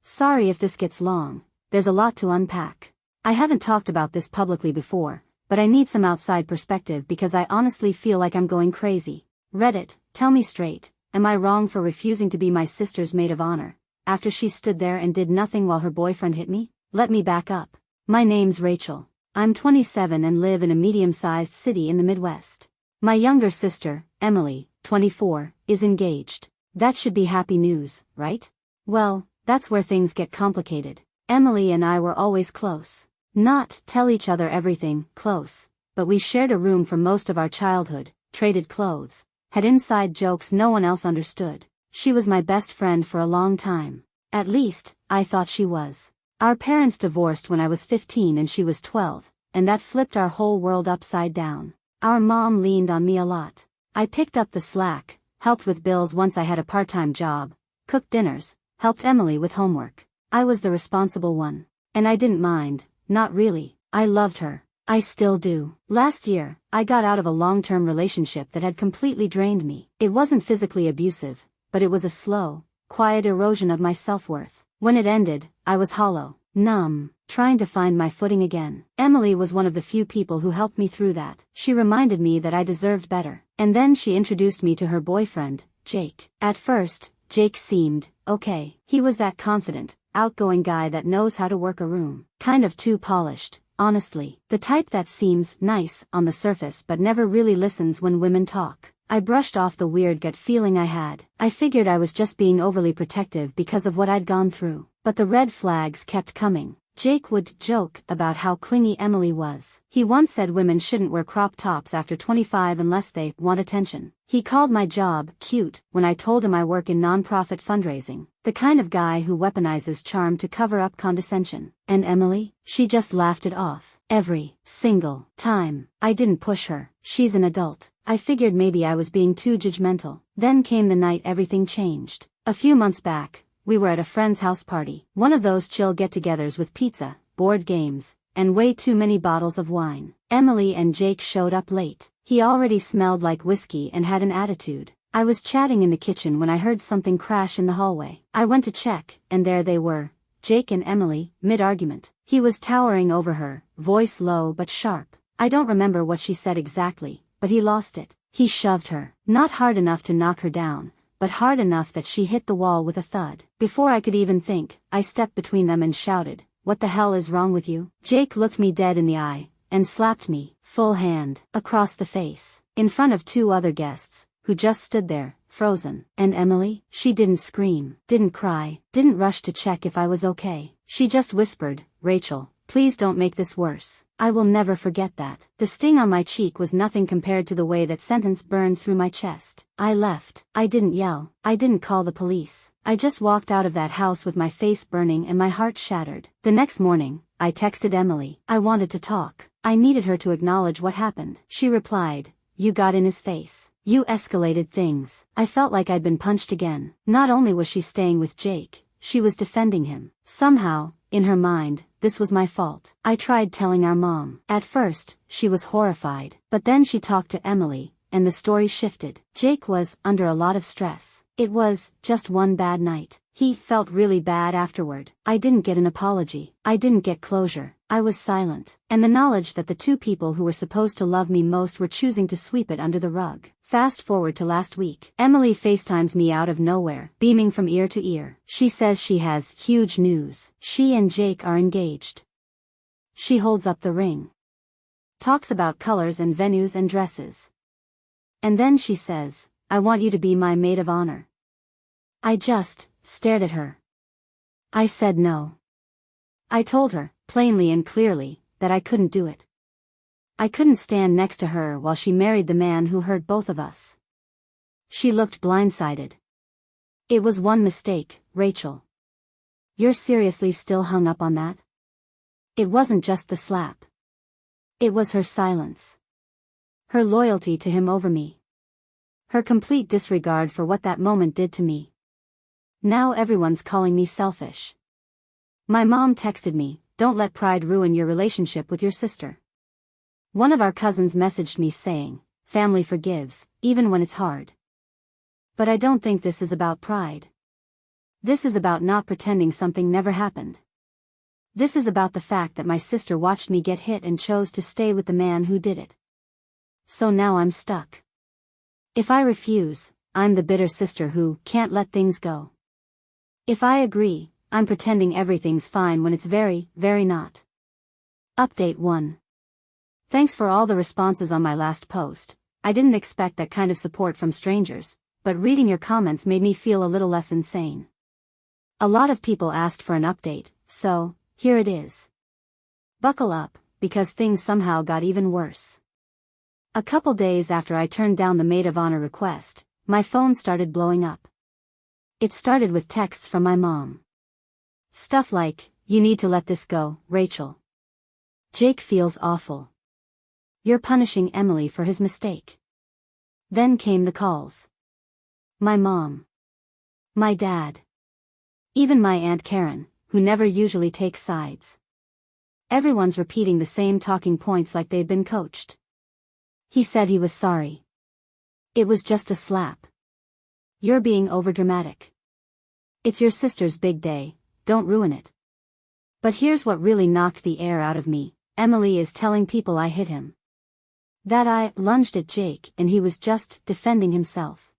Sorry if this gets long, there's a lot to unpack. I haven't talked about this publicly before, but I need some outside perspective because I honestly feel like I'm going crazy. Reddit, tell me straight, am I wrong for refusing to be my sister's maid of honor, after she stood there and did nothing while her boyfriend hit me? Let me back up. My name's Rachel. I'm 27 and live in a medium-sized city in the Midwest. My younger sister, Emily, 24, is engaged. That should be happy news, right? Well, that's where things get complicated. Emily and I were always close. Not tell each other everything, close, but we shared a room for most of our childhood, traded clothes, had inside jokes no one else understood. She was my best friend for a long time. At least, I thought she was. Our parents divorced when I was 15 and she was 12, and that flipped our whole world upside down. Our mom leaned on me a lot. I picked up the slack, helped with bills once I had a part-time job, cooked dinners, helped Emily with homework. I was the responsible one. And I didn't mind, not really. I loved her. I still do. Last year, I got out of a long-term relationship that had completely drained me. It wasn't physically abusive, but it was a slow, quiet erosion of my self-worth. When it ended, I was hollow, numb, trying to find my footing again. Emily was one of the few people who helped me through that. She reminded me that I deserved better. And then she introduced me to her boyfriend, Jake. At first, Jake seemed okay. He was that confident, outgoing guy that knows how to work a room. Kind of too polished, honestly. The type that seems nice on the surface but never really listens when women talk. I brushed off the weird gut feeling I had. I figured I was just being overly protective because of what I'd gone through. But the red flags kept coming. Jake would joke about how clingy Emily was. He once said women shouldn't wear crop tops after 25 unless they want attention. He called my job cute when I told him I work in nonprofit fundraising. The kind of guy who weaponizes charm to cover up condescension. And Emily? She just laughed it off. Every single time. I didn't push her. She's an adult. I figured maybe I was being too judgmental. Then came the night everything changed. A few months back, we were at a friend's house party. One of those chill get-togethers with pizza, board games, and way too many bottles of wine. Emily and Jake showed up late. He already smelled like whiskey and had an attitude. I was chatting in the kitchen when I heard something crash in the hallway. I went to check, and there they were, Jake and Emily, mid-argument. He was towering over her, voice low but sharp. I don't remember what she said exactly, but he lost it. He shoved her, not hard enough to knock her down, but hard enough that she hit the wall with a thud. Before I could even think, I stepped between them and shouted, "What the hell is wrong with you?" Jake looked me dead in the eye, and slapped me, full hand, across the face, in front of two other guests, who just stood there, frozen. And Emily? She didn't scream, didn't cry, didn't rush to check if I was okay. She just whispered, "Rachel, please don't make this worse." I will never forget that. The sting on my cheek was nothing compared to the way that sentence burned through my chest. I left. I didn't yell. I didn't call the police. I just walked out of that house with my face burning and my heart shattered. The next morning, I texted Emily. I wanted to talk. I needed her to acknowledge what happened. She replied, "You got in his face. You escalated things." I felt like I'd been punched again. Not only was she staying with Jake, she was defending him. Somehow, in her mind, this was my fault. I tried telling our mom. At first, she was horrified. But then she talked to Emily, and the story shifted. Jake was under a lot of stress. It was just one bad night. He felt really bad afterward. I didn't get an apology. I didn't get closure. I was silent. And the knowledge that the two people who were supposed to love me most were choosing to sweep it under the rug. Fast forward to last week. Emily FaceTimes me out of nowhere, beaming from ear to ear. She says she has huge news. She and Jake are engaged. She holds up the ring. Talks about colors and venues and dresses. And then she says, "I want you to be my maid of honor." I just stared at her. I said no. I told her, plainly and clearly, that I couldn't do it. I couldn't stand next to her while she married the man who hurt both of us. She looked blindsided. "It was one mistake, Rachel. You're seriously still hung up on that?" It wasn't just the slap. It was her silence. Her loyalty to him over me. Her complete disregard for what that moment did to me. Now everyone's calling me selfish. My mom texted me, "Don't let pride ruin your relationship with your sister." One of our cousins messaged me saying, "Family forgives, even when it's hard." But I don't think this is about pride. This is about not pretending something never happened. This is about the fact that my sister watched me get hit and chose to stay with the man who did it. So now I'm stuck. If I refuse, I'm the bitter sister who can't let things go. If I agree, I'm pretending everything's fine when it's very, very not. Update 1. Thanks for all the responses on my last post. I didn't expect that kind of support from strangers, but reading your comments made me feel a little less insane. A lot of people asked for an update, so here it is. Buckle up, because things somehow got even worse. A couple days after I turned down the maid of honor request, my phone started blowing up. It started with texts from my mom. Stuff like, "You need to let this go, Rachel. Jake feels awful. You're punishing Emily for his mistake." Then came the calls. My mom. My dad. Even my Aunt Karen, who never usually takes sides. Everyone's repeating the same talking points like they'd been coached. He said he was sorry. It was just a slap. You're being overdramatic. It's your sister's big day, don't ruin it. But here's what really knocked the air out of me. Emily is telling people I hit him. That I lunged at Jake and he was just defending himself.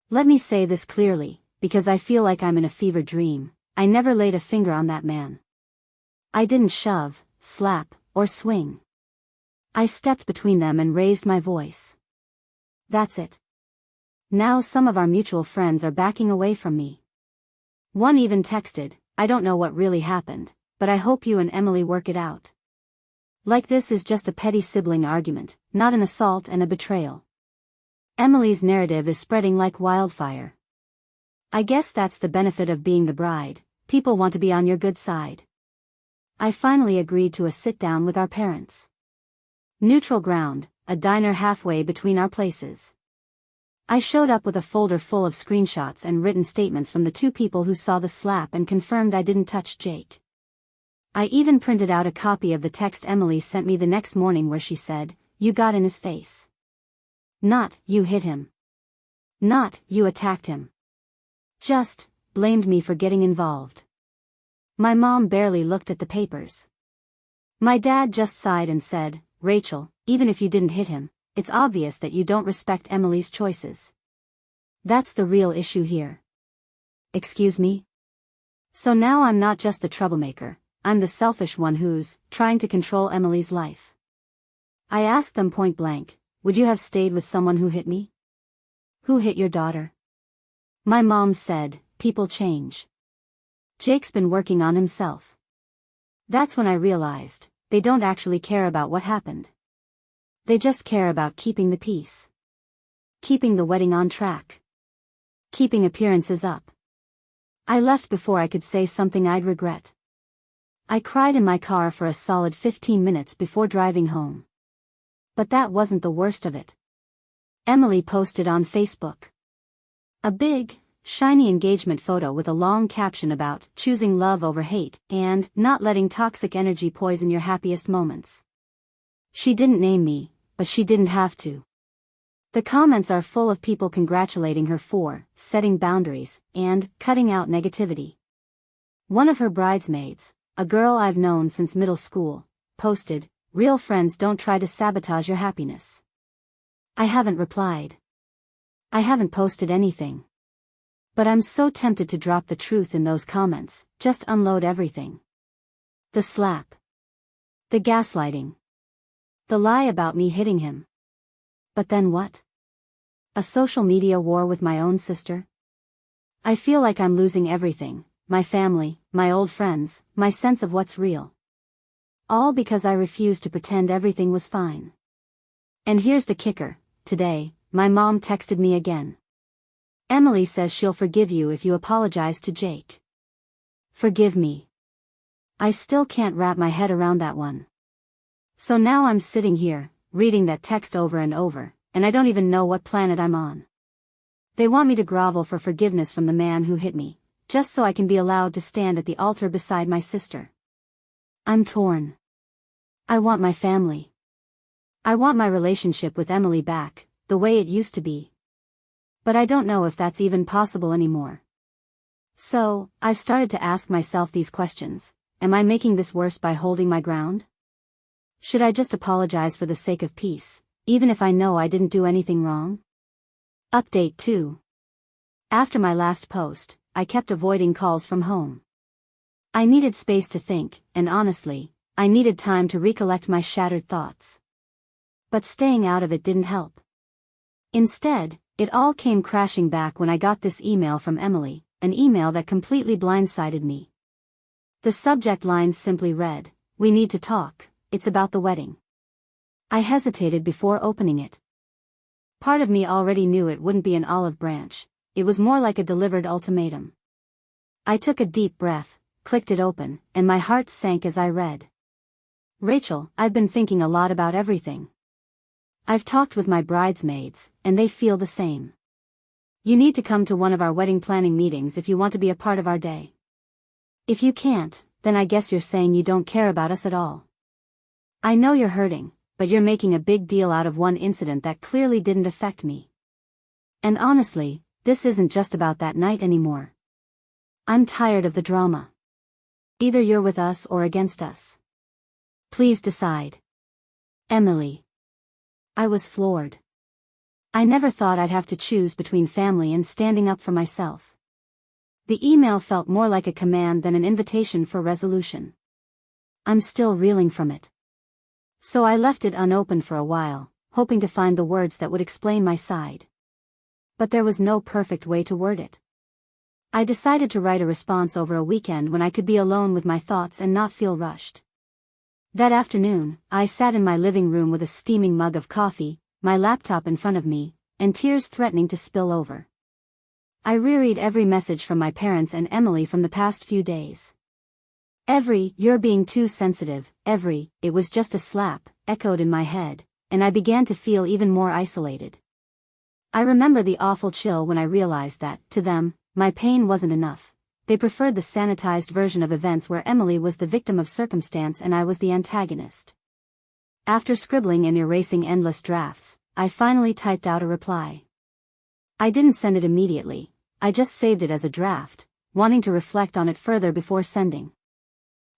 Let me say this clearly, because I feel like I'm in a fever dream. I never laid a finger on that man. I didn't shove, slap, or swing. I stepped between them and raised my voice. That's it. Now some of our mutual friends are backing away from me. One even texted, "I don't know what really happened, but I hope you and Emily work it out." Like this is just a petty sibling argument, not an assault and a betrayal. Emily's narrative is spreading like wildfire. I guess that's the benefit of being the bride. People want to be on your good side. I finally agreed to a sit-down with our parents. Neutral ground, a diner halfway between our places. I showed up with a folder full of screenshots and written statements from the two people who saw the slap and confirmed I didn't touch Jake. I even printed out a copy of the text Emily sent me the next morning where she said, "You got in his face. Not, you hit him. Not, you attacked him. Just, blamed me for getting involved." My mom barely looked at the papers. My dad just sighed and said, "Rachel, even if you didn't hit him, it's obvious that you don't respect Emily's choices. That's the real issue here." Excuse me? So now I'm not just the troublemaker, I'm the selfish one who's trying to control Emily's life. I asked them point blank, "Would you have stayed with someone who hit me? Who hit your daughter?" My mom said, "People change. Jake's been working on himself." That's when I realized, they don't actually care about what happened. They just care about keeping the peace. Keeping the wedding on track. Keeping appearances up. I left before I could say something I'd regret. I cried in my car for a solid 15 minutes before driving home. But that wasn't the worst of it. Emily posted on Facebook. A big, shiny engagement photo with a long caption about choosing love over hate and not letting toxic energy poison your happiest moments. She didn't name me, but she didn't have to. The comments are full of people congratulating her for setting boundaries and cutting out negativity. One of her bridesmaids, a girl I've known since middle school, posted, "Real friends don't try to sabotage your happiness." I haven't replied. I haven't posted anything. But I'm so tempted to drop the truth in those comments, just unload everything. The slap. The gaslighting. The lie about me hitting him. But then what? A social media war with my own sister? I feel like I'm losing everything, my family, my old friends, my sense of what's real. All because I refused to pretend everything was fine. And here's the kicker, today, my mom texted me again. Emily says she'll forgive you if you apologize to Jake. Forgive me. I still can't wrap my head around that one. So now I'm sitting here, reading that text over and over, and I don't even know what planet I'm on. They want me to grovel for forgiveness from the man who hit me, just so I can be allowed to stand at the altar beside my sister. I'm torn. I want my family. I want my relationship with Emily back, the way it used to be. But I don't know if that's even possible anymore. So, I've started to ask myself these questions. Am I making this worse by holding my ground? Should I just apologize for the sake of peace, even if I know I didn't do anything wrong? Update 2. After my last post, I kept avoiding calls from home. I needed space to think, and honestly, I needed time to recollect my shattered thoughts. But staying out of it didn't help. Instead, it all came crashing back when I got this email from Emily, an email that completely blindsided me. The subject line simply read, "We need to talk, it's about the wedding." I hesitated before opening it. Part of me already knew it wouldn't be an olive branch, it was more like a delivered ultimatum. I took a deep breath, clicked it open, and my heart sank as I read. "Rachel, I've been thinking a lot about everything. I've talked with my bridesmaids, and they feel the same. You need to come to one of our wedding planning meetings if you want to be a part of our day. If you can't, then I guess you're saying you don't care about us at all. I know you're hurting, but you're making a big deal out of one incident that clearly didn't affect me. And honestly, this isn't just about that night anymore. I'm tired of the drama. Either you're with us or against us. Please decide. Emily." I was floored. I never thought I'd have to choose between family and standing up for myself. The email felt more like a command than an invitation for resolution. I'm still reeling from it. So I left it unopened for a while, hoping to find the words that would explain my side. But there was no perfect way to word it. I decided to write a response over a weekend when I could be alone with my thoughts and not feel rushed. That afternoon, I sat in my living room with a steaming mug of coffee, my laptop in front of me, and tears threatening to spill over. I reread every message from my parents and Emily from the past few days. Every "you're being too sensitive," every "it was just a slap," echoed in my head, and I began to feel even more isolated. I remember the awful chill when I realized that, to them, my pain wasn't enough. They preferred the sanitized version of events where Emily was the victim of circumstance and I was the antagonist. After scribbling and erasing endless drafts, I finally typed out a reply. I didn't send it immediately, I just saved it as a draft, wanting to reflect on it further before sending.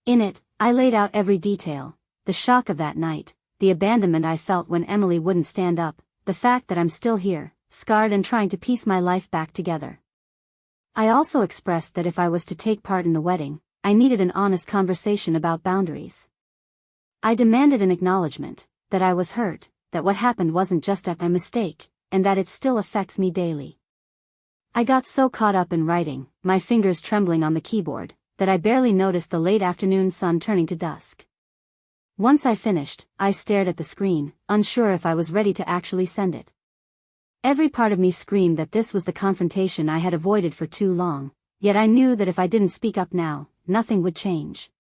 In it, I laid out every detail, the shock of that night, the abandonment I felt when Emily wouldn't stand up, the fact that I'm still here, scarred and trying to piece my life back together. I also expressed that if I was to take part in the wedding, I needed an honest conversation about boundaries. I demanded an acknowledgement, that I was hurt, that what happened wasn't just a mistake, and that it still affects me daily. I got so caught up in writing, my fingers trembling on the keyboard, that I barely noticed the late afternoon sun turning to dusk. Once I finished, I stared at the screen, unsure if I was ready to actually send it. Every part of me screamed that this was the confrontation I had avoided for too long, yet I knew that if I didn't speak up now, nothing would change.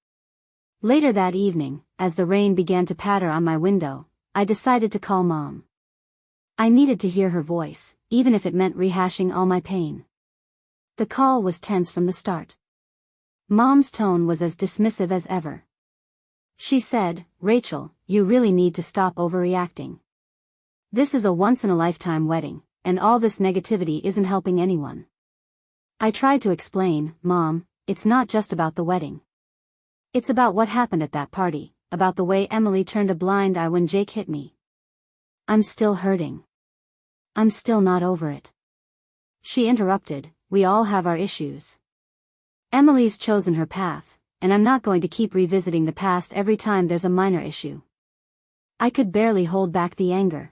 Later that evening, as the rain began to patter on my window, I decided to call Mom. I needed to hear her voice, even if it meant rehashing all my pain. The call was tense from the start. Mom's tone was as dismissive as ever. She said, "Rachel, you really need to stop overreacting. This is a once-in-a-lifetime wedding, and all this negativity isn't helping anyone." I tried to explain, "Mom, it's not just about the wedding. It's about what happened at that party, about the way Emily turned a blind eye when Jake hit me. I'm still hurting. I'm still not over it." She interrupted, "We all have our issues. Emily's chosen her path, and I'm not going to keep revisiting the past every time there's a minor issue." I could barely hold back the anger.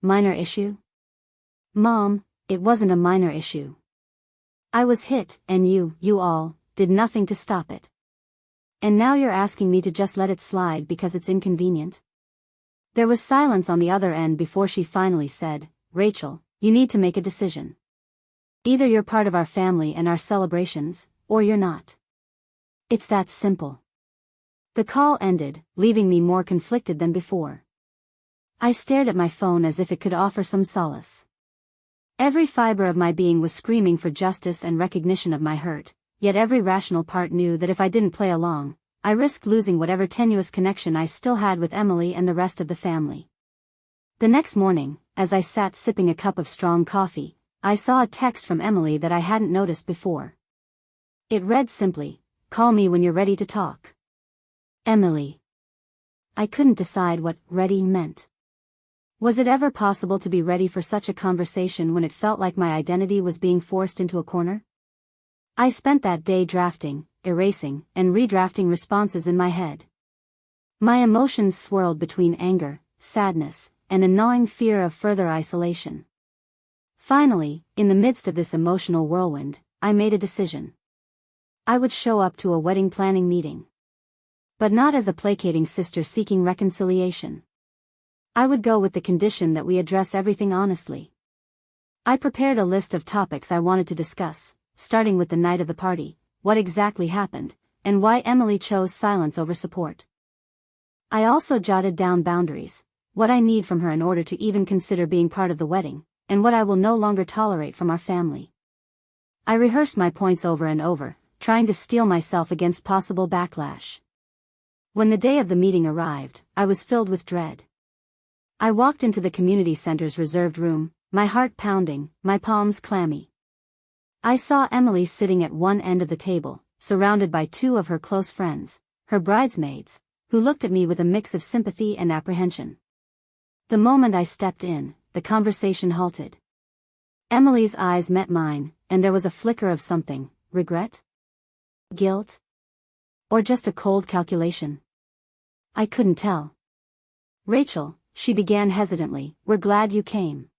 Minor issue? Mom, it wasn't a minor issue. I was hit, and you all, did nothing to stop it. And now you're asking me to just let it slide because it's inconvenient? There was silence on the other end before she finally said, "Rachel, you need to make a decision. Either you're part of our family and our celebrations, or you're not. It's that simple." The call ended, leaving me more conflicted than before. I stared at my phone as if it could offer some solace. Every fiber of my being was screaming for justice and recognition of my hurt, yet every rational part knew that if I didn't play along, I risked losing whatever tenuous connection I still had with Emily and the rest of the family. The next morning, as I sat sipping a cup of strong coffee, I saw a text from Emily that I hadn't noticed before. It read simply, "Call me when you're ready to talk. Emily." I couldn't decide what "ready" meant. Was it ever possible to be ready for such a conversation when it felt like my identity was being forced into a corner? I spent that day drafting, erasing, and redrafting responses in my head. My emotions swirled between anger, sadness, and a gnawing fear of further isolation. Finally, in the midst of this emotional whirlwind, I made a decision. I would show up to a wedding planning meeting. But not as a placating sister seeking reconciliation. I would go with the condition that we address everything honestly. I prepared a list of topics I wanted to discuss, starting with the night of the party, what exactly happened, and why Emily chose silence over support. I also jotted down boundaries, what I need from her in order to even consider being part of the wedding, and what I will no longer tolerate from our family. I rehearsed my points over and over, trying to steel myself against possible backlash. When the day of the meeting arrived, I was filled with dread. I walked into the community center's reserved room, my heart pounding, my palms clammy. I saw Emily sitting at one end of the table, surrounded by two of her close friends, her bridesmaids, who looked at me with a mix of sympathy and apprehension. The moment I stepped in, the conversation halted. Emily's eyes met mine, and there was a flicker of something: regret? Guilt? Or just a cold calculation? I couldn't tell. "Rachel," she began hesitantly, "we're glad you came."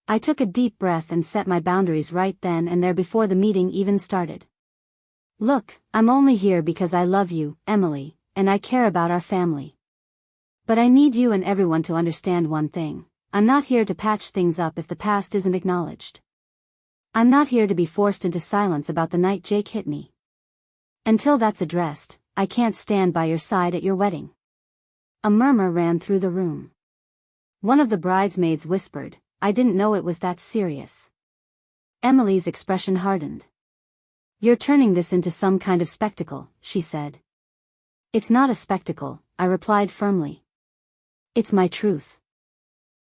I took a deep breath and set my boundaries right then and there before the meeting even started. "Look, I'm only here because I love you, Emily, and I care about our family. But I need you and everyone to understand one thing. I'm not here to patch things up if the past isn't acknowledged. I'm not here to be forced into silence about the night Jake hit me. Until that's addressed, I can't stand by your side at your wedding." A murmur ran through the room. One of the bridesmaids whispered, "I didn't know it was that serious." Emily's expression hardened. "You're turning this into some kind of spectacle," she said. "It's not a spectacle," I replied firmly. "It's my truth.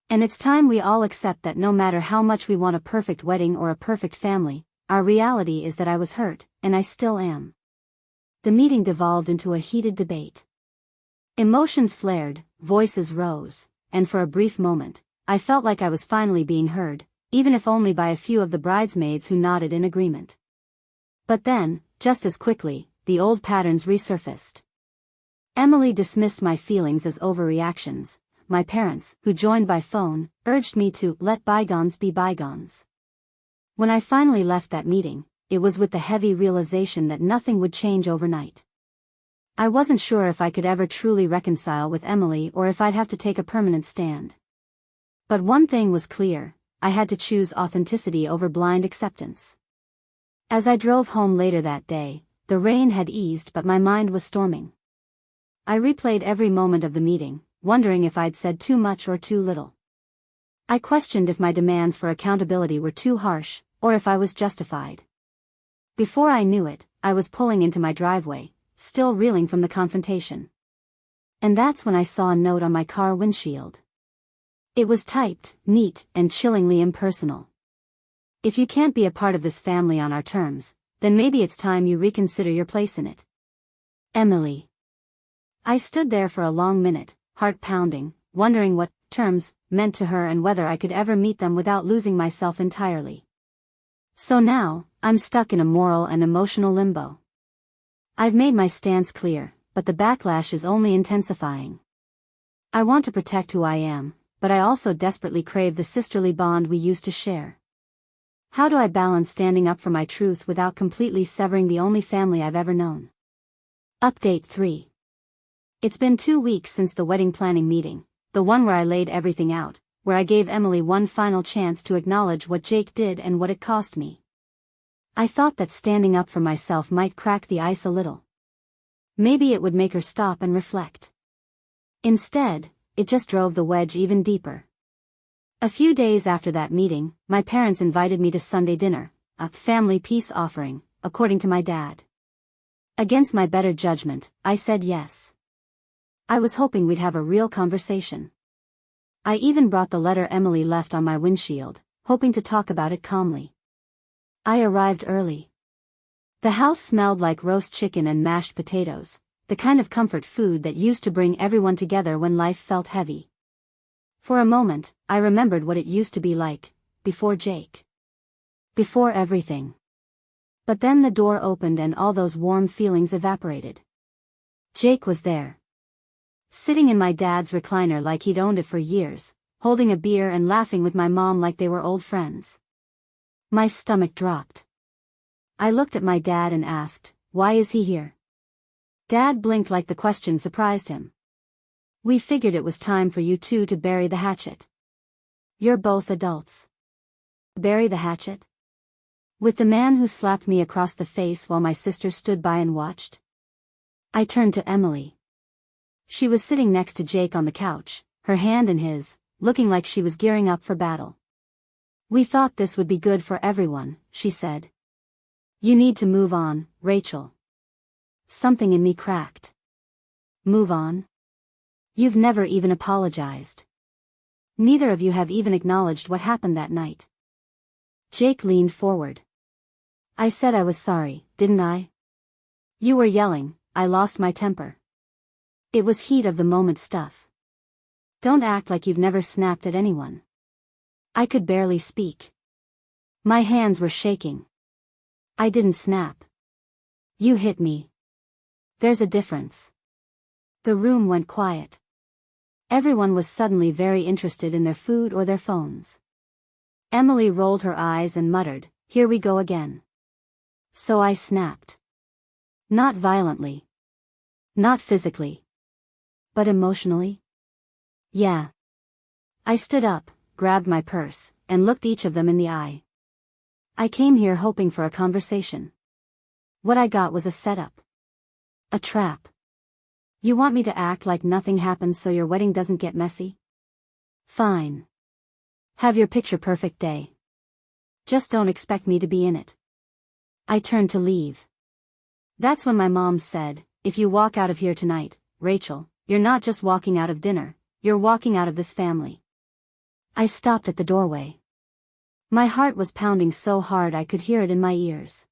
And it's time we all accept that no matter how much we want a perfect wedding or a perfect family, our reality is that I was hurt, and I still am." The meeting devolved into a heated debate. Emotions flared, voices rose, and for a brief moment, I felt like I was finally being heard, even if only by a few of the bridesmaids who nodded in agreement. But then, just as quickly, the old patterns resurfaced. Emily dismissed my feelings as overreactions. My parents, who joined by phone, urged me to let bygones be bygones. When I finally left that meeting, it was with the heavy realization that nothing would change overnight. I wasn't sure if I could ever truly reconcile with Emily or if I'd have to take a permanent stand. But one thing was clear: I had to choose authenticity over blind acceptance. As I drove home later that day, the rain had eased but my mind was storming. I replayed every moment of the meeting, wondering if I'd said too much or too little. I questioned if my demands for accountability were too harsh, or if I was justified. Before I knew it, I was pulling into my driveway, still reeling from the confrontation. And that's when I saw a note on my car windshield. It was typed, neat, and chillingly impersonal. "If you can't be a part of this family on our terms, then maybe it's time you reconsider your place in it. Emily." I stood there for a long minute, heart pounding, wondering what terms meant to her and whether I could ever meet them without losing myself entirely. So now, I'm stuck in a moral and emotional limbo. I've made my stance clear, but the backlash is only intensifying. I want to protect who I am, but I also desperately crave the sisterly bond we used to share. How do I balance standing up for my truth without completely severing the only family I've ever known? Update 3. It's been 2 weeks since the wedding planning meeting, the one where I laid everything out, where I gave Emily one final chance to acknowledge what Jake did and what it cost me. I thought that standing up for myself might crack the ice a little. Maybe it would make her stop and reflect. Instead, it just drove the wedge even deeper. A few days after that meeting, my parents invited me to Sunday dinner, a family peace offering, according to my dad. Against my better judgment, I said yes. I was hoping we'd have a real conversation. I even brought the letter Emily left on my windshield, hoping to talk about it calmly. I arrived early. The house smelled like roast chicken and mashed potatoes, the kind of comfort food that used to bring everyone together when life felt heavy. For a moment, I remembered what it used to be like, before Jake. Before everything. But then the door opened and all those warm feelings evaporated. Jake was there. Sitting in my dad's recliner like he'd owned it for years, holding a beer and laughing with my mom like they were old friends. My stomach dropped. I looked at my dad and asked, "Why is he here?" Dad blinked like the question surprised him. "We figured it was time for you two to bury the hatchet. You're both adults." Bury the hatchet? With the man who slapped me across the face while my sister stood by and watched? I turned to Emily. She was sitting next to Jake on the couch, her hand in his, looking like she was gearing up for battle. "We thought this would be good for everyone," she said. "You need to move on, Rachel." Something in me cracked. Move on? You've never even apologized. Neither of you have even acknowledged what happened that night. Jake leaned forward. "I said I was sorry, didn't I? You were yelling, I lost my temper. It was heat of the moment stuff. Don't act like you've never snapped at anyone." I could barely speak. My hands were shaking. "I didn't snap. You hit me. There's a difference." The room went quiet. Everyone was suddenly very interested in their food or their phones. Emily rolled her eyes and muttered, "Here we go again." So I snapped. Not violently. Not physically. But emotionally? Yeah. I stood up, grabbed my purse, and looked each of them in the eye. I came here hoping for a conversation. What I got was a setup. A trap. You want me to act like nothing happened so your wedding doesn't get messy? Fine. Have your picture-perfect day. Just don't expect me to be in it. I turned to leave. That's when my mom said, "If you walk out of here tonight, Rachel, you're not just walking out of dinner, you're walking out of this family." I stopped at the doorway. My heart was pounding so hard I could hear it in my ears.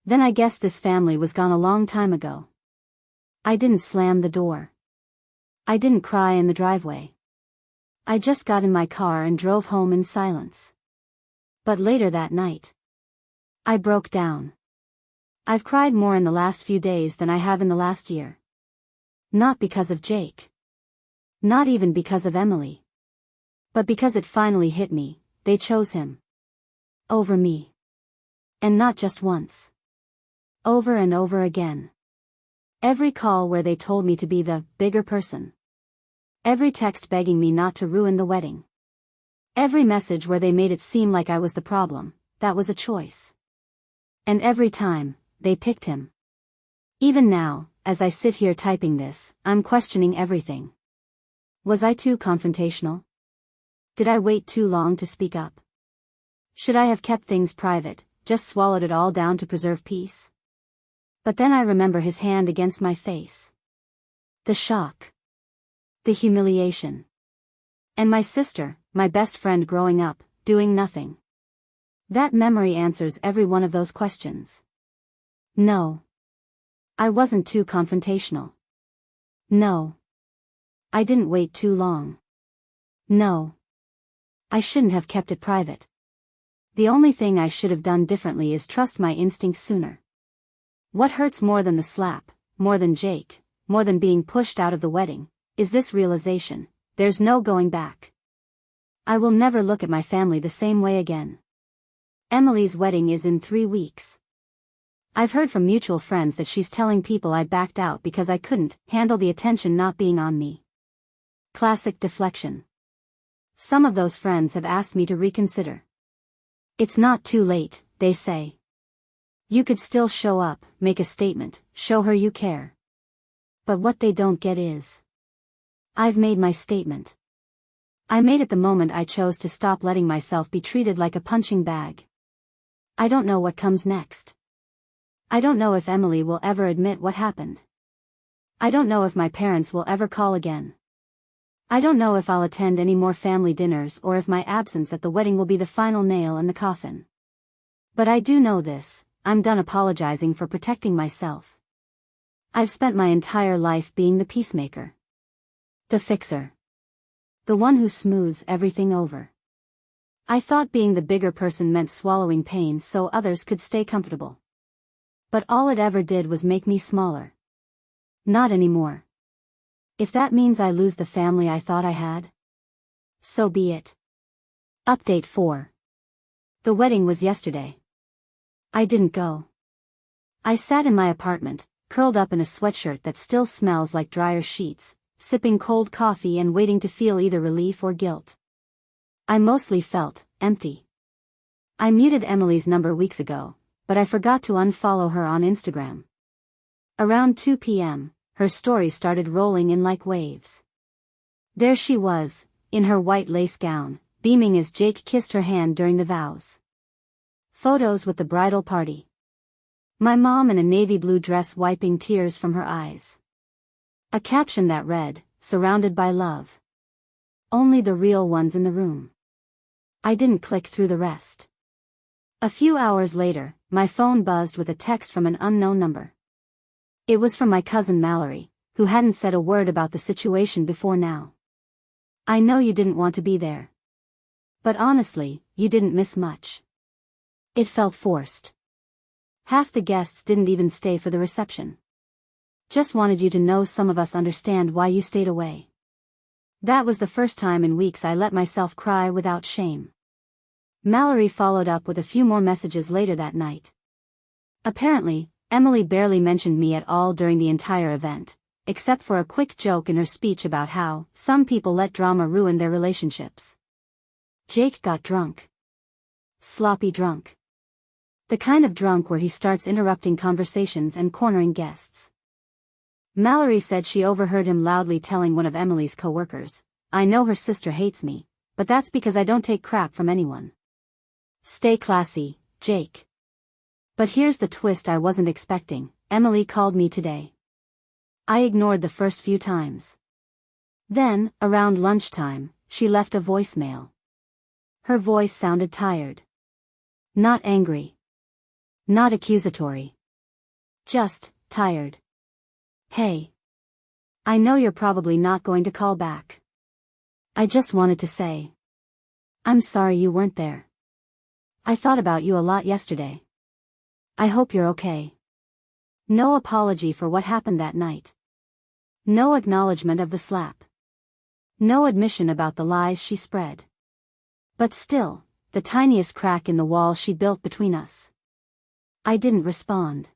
Then I guessed this family was gone a long time ago. I didn't slam the door. I didn't cry in the driveway. I just got in my car and drove home in silence. But later that night, I broke down. I've cried more in the last few days than I have in the last year. Not because of Jake. Not even because of Emily. But because it finally hit me, they chose him. Over me. And not just once. Over and over again. Every call where they told me to be the bigger person. Every text begging me not to ruin the wedding. Every message where they made it seem like I was the problem, that was a choice. And every time, they picked him. Even now, as I sit here typing this, I'm questioning everything. Was I too confrontational? Did I wait too long to speak up? Should I have kept things private, just swallowed it all down to preserve peace? But then I remember his hand against my face. The shock. The humiliation. And my sister, my best friend growing up, doing nothing. That memory answers every one of those questions. No. I wasn't too confrontational. No. I didn't wait too long. No. I shouldn't have kept it private. The only thing I should have done differently is trust my instincts sooner. What hurts more than the slap, more than Jake, more than being pushed out of the wedding, is this realization: there's no going back. I will never look at my family the same way again. Emily's wedding is in 3 weeks. I've heard from mutual friends that she's telling people I backed out because I couldn't handle the attention not being on me. Classic deflection. Some of those friends have asked me to reconsider. It's not too late, they say. You could still show up, make a statement, show her you care. But what they don't get is, I've made my statement. I made it the moment I chose to stop letting myself be treated like a punching bag. I don't know what comes next. I don't know if Emily will ever admit what happened. I don't know if my parents will ever call again. I don't know if I'll attend any more family dinners or if my absence at the wedding will be the final nail in the coffin. But I do know this: I'm done apologizing for protecting myself. I've spent my entire life being the peacemaker. The fixer. The one who smooths everything over. I thought being the bigger person meant swallowing pain so others could stay comfortable. But all it ever did was make me smaller. Not anymore. If that means I lose the family I thought I had, so be it. Update 4. The wedding was yesterday. I didn't go. I sat in my apartment, curled up in a sweatshirt that still smells like dryer sheets, sipping cold coffee and waiting to feel either relief or guilt. I mostly felt empty. I muted Emily's number weeks ago, but I forgot to unfollow her on Instagram. Around 2 p.m., her stories started rolling in like waves. There she was, in her white lace gown, beaming as Jake kissed her hand during the vows. Photos with the bridal party. My mom in a navy blue dress wiping tears from her eyes. A caption that read, "Surrounded by love. Only the real ones in the room." I didn't click through the rest. A few hours later, my phone buzzed with a text from an unknown number. It was from my cousin Mallory, who hadn't said a word about the situation before now. "I know you didn't want to be there. But honestly, you didn't miss much." It felt forced. Half the guests didn't even stay for the reception. "Just wanted you to know some of us understand why you stayed away." That was the first time in weeks I let myself cry without shame. Mallory followed up with a few more messages later that night. Apparently, Emily barely mentioned me at all during the entire event, except for a quick joke in her speech about how some people let drama ruin their relationships. Jake got drunk. Sloppy drunk. The kind of drunk where he starts interrupting conversations and cornering guests. Mallory said she overheard him loudly telling one of Emily's co-workers, "I know her sister hates me, but that's because I don't take crap from anyone. Stay classy, Jake." But here's the twist I wasn't expecting. Emily called me today. I ignored the first few times. Then, around lunchtime, she left a voicemail. Her voice sounded tired. Not angry. Not accusatory. Just tired. "Hey. I know you're probably not going to call back. I just wanted to say, I'm sorry you weren't there. I thought about you a lot yesterday. I hope you're okay." No apology for what happened that night. No acknowledgement of the slap. No admission about the lies she spread. But still, the tiniest crack in the wall she built between us. I didn't respond.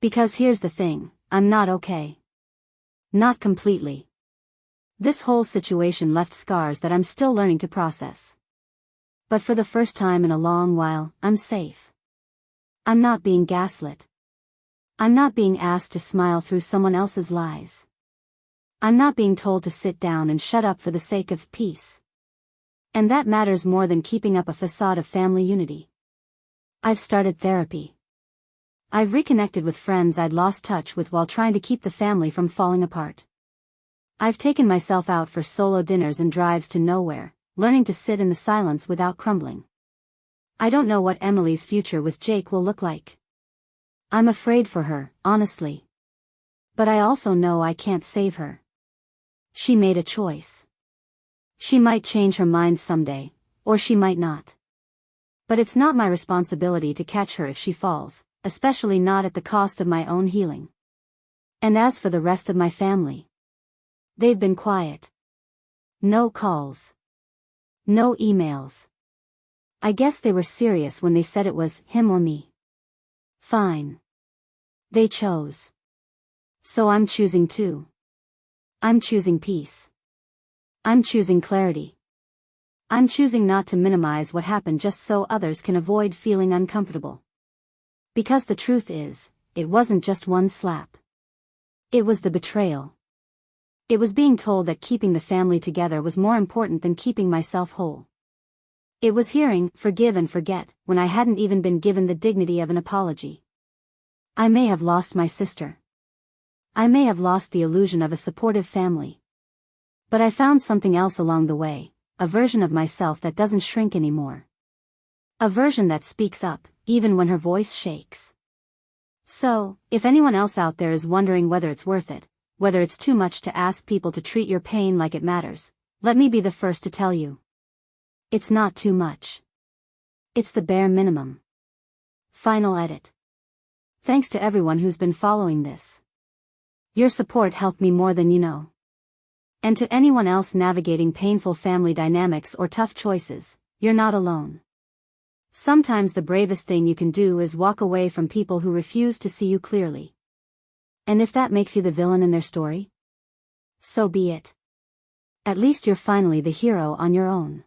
Because here's the thing, I'm not okay. Not completely. This whole situation left scars that I'm still learning to process. But for the first time in a long while, I'm safe. I'm not being gaslit. I'm not being asked to smile through someone else's lies. I'm not being told to sit down and shut up for the sake of peace. And that matters more than keeping up a facade of family unity. I've started therapy. I've reconnected with friends I'd lost touch with while trying to keep the family from falling apart. I've taken myself out for solo dinners and drives to nowhere, learning to sit in the silence without crumbling. I don't know what Emily's future with Jake will look like. I'm afraid for her, honestly. But I also know I can't save her. She made a choice. She might change her mind someday, or she might not. But it's not my responsibility to catch her if she falls, especially not at the cost of my own healing. And as for the rest of my family, they've been quiet. No calls. No emails. I guess they were serious when they said it was him or me. Fine. They chose. So I'm choosing too. I'm choosing peace. I'm choosing clarity. I'm choosing not to minimize what happened just so others can avoid feeling uncomfortable. Because the truth is, it wasn't just one slap. It was the betrayal. It was being told that keeping the family together was more important than keeping myself whole. It was hearing "forgive and forget" when I hadn't even been given the dignity of an apology. I may have lost my sister. I may have lost the illusion of a supportive family. But I found something else along the way, a version of myself that doesn't shrink anymore. A version that speaks up, even when her voice shakes. So, if anyone else out there is wondering whether it's worth it, whether it's too much to ask people to treat your pain like it matters, let me be the first to tell you. It's not too much. It's the bare minimum. Final edit. Thanks to everyone who's been following this. Your support helped me more than you know. And to anyone else navigating painful family dynamics or tough choices, you're not alone. Sometimes the bravest thing you can do is walk away from people who refuse to see you clearly. And if that makes you the villain in their story, so be it. At least you're finally the hero on your own.